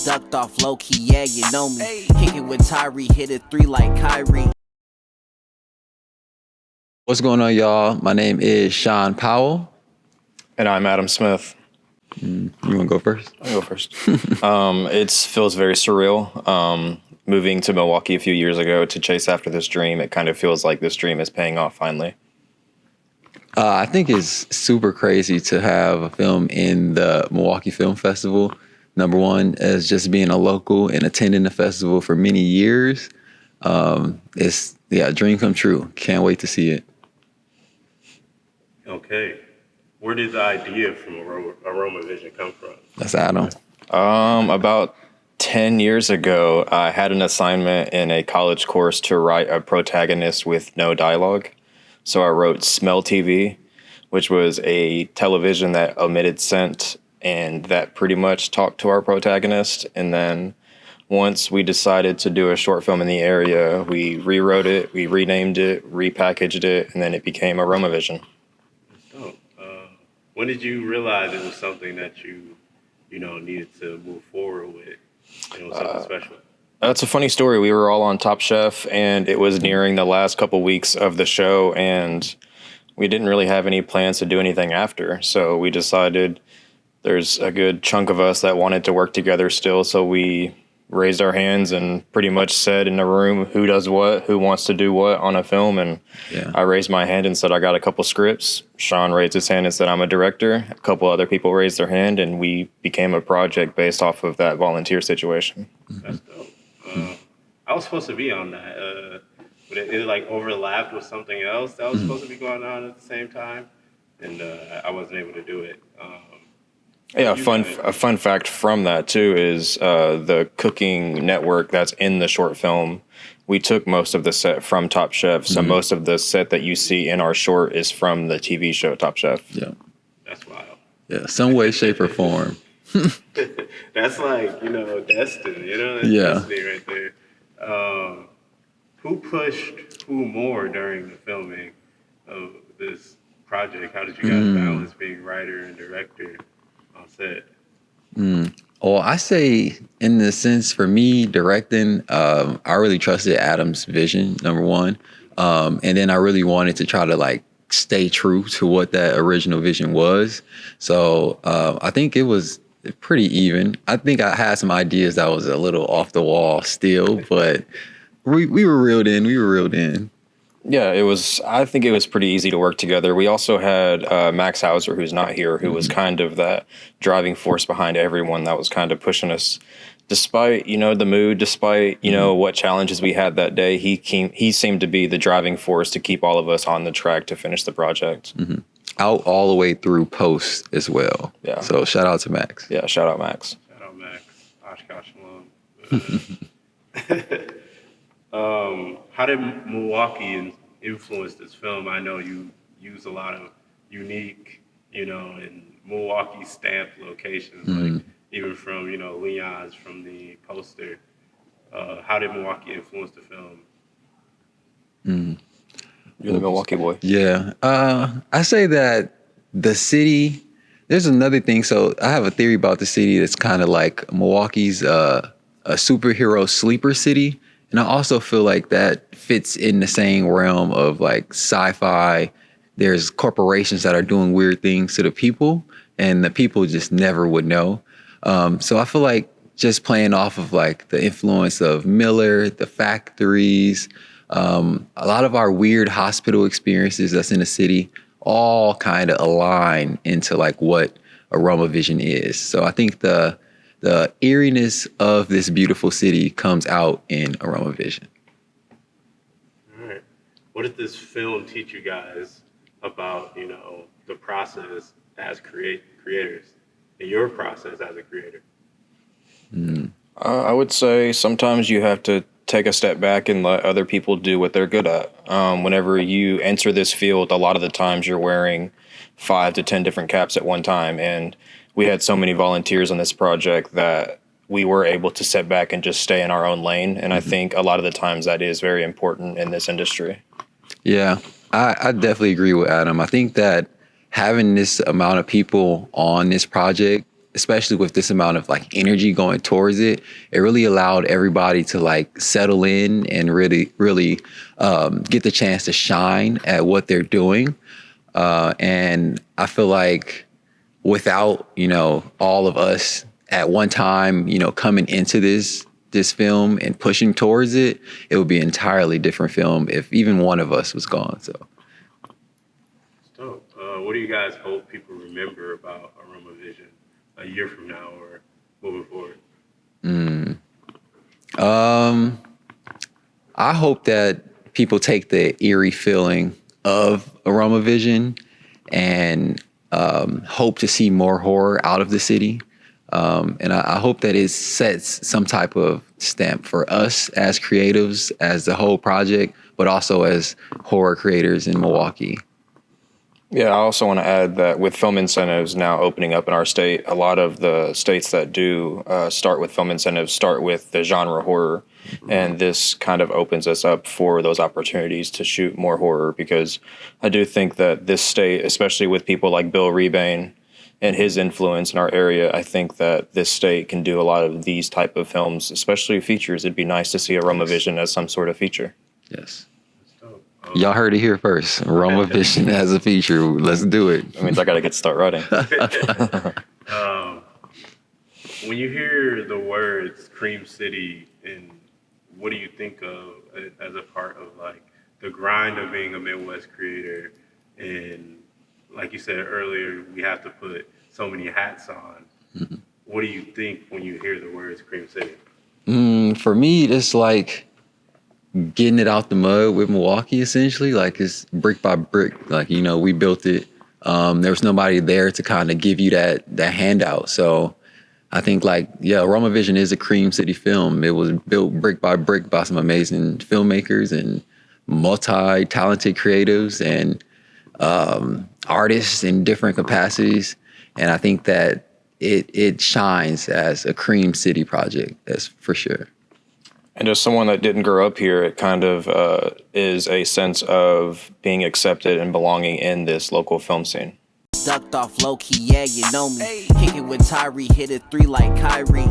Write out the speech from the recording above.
ducked off low key, yeah, you know me. Kickin' with Tyree, hit a 3 like Kyrie. What's going on, y'all? My name is Shun Powell. And I'm Adam Smith. You want to go first? I'll go first. It feels very surreal. Moving to Milwaukee a few years ago to chase after this dream, it kind of feels like this dream is paying off finally. I think it's super crazy to have a film in the Milwaukee Film Festival. Number one, as just being a local and attending the festival for many years. It's a dream come true. Can't wait to see it. Okay. Where did the idea from Aromavision come from? That's Adam. About 10 years ago, I had an assignment in a college course to write a protagonist with no dialogue. So I wrote Smell TV, which was a television that omitted scent and that pretty much talked to our protagonist. And then once we decided to do a short film in the area, we rewrote it, we renamed it, repackaged it, and then it became Aromavision. Oh, when did you realize it was something that you needed to move forward with? Something special. That's a funny story. We were all on Top Chef, and it was nearing the last couple weeks of the show, and we didn't really have any plans to do anything after. So we decided there's a good chunk of us that wanted to work together still. So we raised our hands and pretty much said in the room who does what, who wants to do what on a film. And I raised my hand and said, I got a couple scripts. Sean raised his hand and said, I'm a director. A couple other people raised their hand, and we became a project based off of that volunteer situation. That's dope. I was supposed to be on that, but it like overlapped with something else that was supposed to be going on at the same time, and I wasn't able to do it. A fun fact from that too is the cooking network that's in the short film. We took most of the set from Top Chef, so most of the set that you see in our short is from the TV show Top Chef. Yeah, that's wild. Yeah, some way, shape, or form. That's like destiny. That's destiny right there. Who pushed who more during the filming of this project? How did you guys balance being writer and director on set? Well, I say in the sense for me directing, I really trusted Adam's vision, number one. And then I really wanted to try to stay true to what that original vision was. So I think it was pretty even. I think I had some ideas that was a little off the wall still, but we were reeled in. Yeah, I think it was pretty easy to work together. We also had Max Hauser, who's not here, who was kind of that driving force behind everyone that was kind of pushing us. Despite, the mood, despite, what challenges we had that day, he seemed to be the driving force to keep all of us on the track to finish the project. Out all the way through post as well. Yeah. So shout out to Max. Yeah, shout out Max. Shout out Max. Oshkosh Shalom. How did Milwaukee influence this film? I know you use a lot of unique, and Milwaukee stamped locations, like even from, Leon's from the poster. How did Milwaukee influence the film? You're the Milwaukee boy. Yeah. I say that the city, there's another thing. So I have a theory about the city that's kind of like Milwaukee's a superhero sleeper city. And I also feel like that fits in the same realm of sci-fi. There's corporations that are doing weird things to the people, and the people just never would know. So I feel like just playing off of the influence of Miller, the factories, a lot of our weird hospital experiences that's in the city all kind of align into what Aromavision is. So I think the eeriness of this beautiful city comes out in Aromavision. All right. What did this film teach you guys about, the process as creators and your process as a creator? I would say sometimes you have to take a step back and let other people do what they're good at. Whenever you enter this field, a lot of the times you're wearing 5 to 10 different caps at one time. And we had so many volunteers on this project that we were able to step back and just stay in our own lane. And I think a lot of the times that is very important in this industry. Yeah, I definitely agree with Adam. I think that having this amount of people on this project especially with this amount of like energy going towards it, it really allowed everybody to like settle in and really get the chance to shine at what they're doing. And I feel like without, all of us at one time, coming into this film and pushing towards it, it would be an entirely different film if even one of us was gone. So. So, what do you guys hope people remember about Aromavision a year from now or moving forward? I hope that people take the eerie feeling of Aromavision and hope to see more horror out of the city. And I hope that it sets some type of stamp for us as creatives, as the whole project, but also as horror creators in Milwaukee. Yeah, I also want to add that with film incentives now opening up in our state, a lot of the states that do start with film incentives start with the genre horror. And this kind of opens us up for those opportunities to shoot more horror, because I do think that this state, especially with people like Bill Rebane and his influence in our area, I think that this state can do a lot of these type of films, especially features. It'd be nice to see Aromavision as some sort of feature. Yes. Y'all heard it here first. Aromavision as a feature. Let's do it. That means I got to get to start writing. When you hear the words Cream City, and what do you think of as a part of like the grind of being a Midwest creator? And like you said earlier, we have to put so many hats on. Mm-hmm. What do you think when you hear the words Cream City? For me, it's like getting it out the mud with Milwaukee, essentially. Like, it's brick by brick. Like, we built it. There was nobody there to kind of give you that handout. So I think Aromavision is a Cream City film. It was built brick by brick by some amazing filmmakers and multi-talented creatives and artists in different capacities. And I think that it shines as a Cream City project, that's for sure. And as someone that didn't grow up here, it kind of is a sense of being accepted and belonging in this local film scene. Ducked off low key, yeah, you know me. Kickin' with Tyree, hit a 3 like Kyrie.